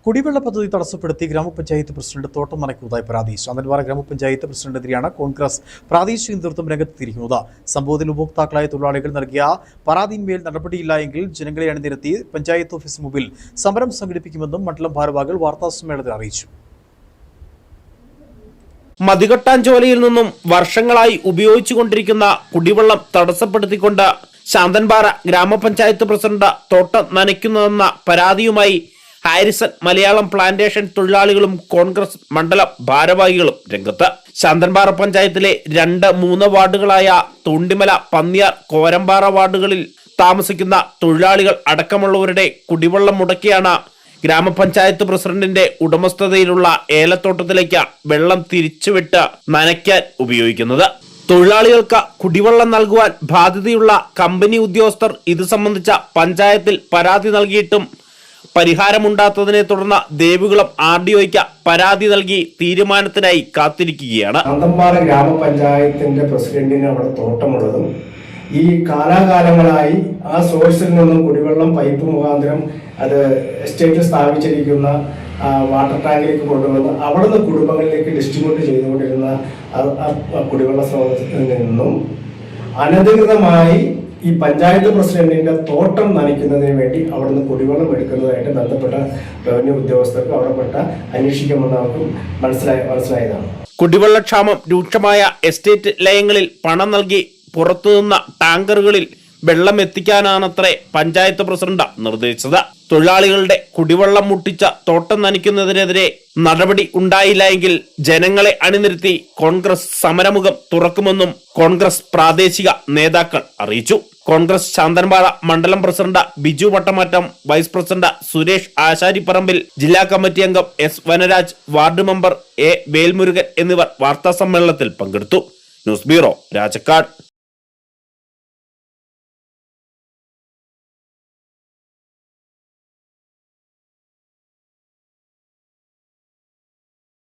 കുടിവെള്ള പദ്ധതി തടസ്സപ്പെടുത്തി ഗ്രാമപഞ്ചായത്ത് പ്രസിഡന്റ് തോട്ടം നനയ്ക്കുന്നതായി പരാതി. ശാന്തൻപാറ ഗ്രാമപഞ്ചായത്ത് പ്രസിഡന്റിനെതിരെയാണ് കോൺഗ്രസ് പ്രാദേശിക നേതൃത്വം രംഗത്തെത്തിയിരിക്കുന്നത്. സംഭവത്തിൽ ഉപഭോക്താക്കളായ തൊഴിലാളികൾ നൽകിയ പരാതിയിന്മേൽ നടപടിയില്ല എങ്കിൽ ജനങ്ങളെ അണിനിരത്തി പഞ്ചായത്ത് ഓഫീസിന് മുമ്പിൽ സമരം സംഘടിപ്പിക്കുമെന്നും മണ്ഡലം ഭാരവാഹികൾ വാർത്താസമ്മേളനത്തിൽ അറിയിച്ചു. മതികെട്ടാഞ്ചോലയിൽ നിന്നും വർഷങ്ങളായി ഉപയോഗിച്ചുകൊണ്ടിരിക്കുന്ന കുടിവെള്ളം തടസ്സപ്പെടുത്തിക്കൊണ്ട് ശാന്തൻപാറ ഗ്രാമപഞ്ചായത്ത് പ്രസിഡന്റ് തോട്ടം നനയ്ക്കുന്നതെന്ന പരാതിയുമായി ഹാരിസൺ മലയാളം പ്ലാന്റേഷൻ തൊഴിലാളികളും കോൺഗ്രസ് മണ്ഡലം ഭാരവാഹികളും രംഗത്ത്. ശാന്തൻപാറ പഞ്ചായത്തിലെ 2-3 വാർഡുകളായ തൊണ്ടിമല, പന്നിയാർ, കോരമ്പാറ വാർഡുകളിൽ താമസിക്കുന്ന തൊഴിലാളികൾ അടക്കമുള്ളവരുടെ കുടിവെള്ളം മുടക്കിയാണ് ഗ്രാമപഞ്ചായത്ത് പ്രസിഡന്റിന്റെ ഉടമസ്ഥതയിലുള്ള ഏലത്തോട്ടത്തിലേക്ക് വെള്ളം തിരിച്ചുവിട്ട് നനയ്ക്കാൻ ഉപയോഗിക്കുന്നത്. തൊഴിലാളികൾക്ക് കുടിവെള്ളം നൽകുവാൻ ബാധ്യതയുള്ള കമ്പനി ഉദ്യോഗസ്ഥർ ഇത് സംബന്ധിച്ച പഞ്ചായത്തിൽ പരാതി നൽകിയിട്ടും പരിഹാരമുണ്ടാത്തതിനെ തുടർന്ന് ദേവികുളം RDOയ്ക്ക് പരാതി നൽകി തീരുമാനത്തിനായി കാത്തിരിക്കുകയാണ്. ശാന്തൻപാറ ഗ്രാമപഞ്ചായത്തിന്റെ പ്രസിഡന്റിന് അവിടെ തോട്ടമുള്ളതും ഈ കാലാകാലങ്ങളായി ആ സോഴ്സിൽ നിന്നും കുടിവെള്ളം പൈപ്പ് മുഖാന്തരം അത് എസ്റ്റേറ്റിൽ സ്ഥാപിച്ചിരിക്കുന്ന വാട്ടർ ടാങ്കിലേക്ക് കൊണ്ടുവന്ന് അവിടുന്ന് കുടുംബങ്ങളിലേക്ക് ഡിസ്ട്രിബ്യൂട്ട് ചെയ്തുകൊണ്ടിരുന്ന കുടിവെള്ള സ്രോതസ്സിൽ നിന്നും അനധികൃതമായി ഈ പഞ്ചായത്ത് പ്രസിഡന്റിന്റെ തോട്ടം നനയ്ക്കുന്നതിന് വേണ്ടി അവിടുന്ന് കുടിവെള്ളം എടുക്കുന്നതായിട്ട് ബന്ധപ്പെട്ട റവന്യൂ ഉദ്യോഗസ്ഥർക്ക് അവിടെപ്പെട്ട അന്വേഷിക്കുമെന്ന് അവർക്ക് മനസ്സിലായതാണ്. കുടിവെള്ളക്ഷാമം രൂക്ഷമായ എസ്റ്റേറ്റ് ലയങ്ങളിൽ പണം നൽകി പുറത്തുനിന്ന ടാങ്കറുകളിൽ വെള്ളം എത്തിക്കാനാണത്രേ പഞ്ചായത്ത് പ്രസിഡന്റ് നിർദ്ദേശിച്ചത്. തൊഴിലാളികളുടെ കുടിവെള്ളം മുട്ടിച്ച തോട്ടം നനയ്ക്കുന്നതിനെതിരെ നടപടി ഉണ്ടായില്ല എങ്കിൽ ജനങ്ങളെ അണിനിരത്തി കോൺഗ്രസ് സമരമുഖം തുറക്കുമെന്നും കോൺഗ്രസ് പ്രാദേശിക നേതാക്കൾ അറിയിച്ചു. കോൺഗ്രസ് ശാന്തൻപാറ മണ്ഡലം president Biju Vattamattam, vice president Suresh Asharipparambil, ജില്ലാ കമ്മിറ്റി അംഗം S Vanaraj, ward member A Velmurugan എന്നിവർ വാർത്താസമ്മേളനത്തിൽ പങ്കെടുത്തു. News bureau, Rajakkad.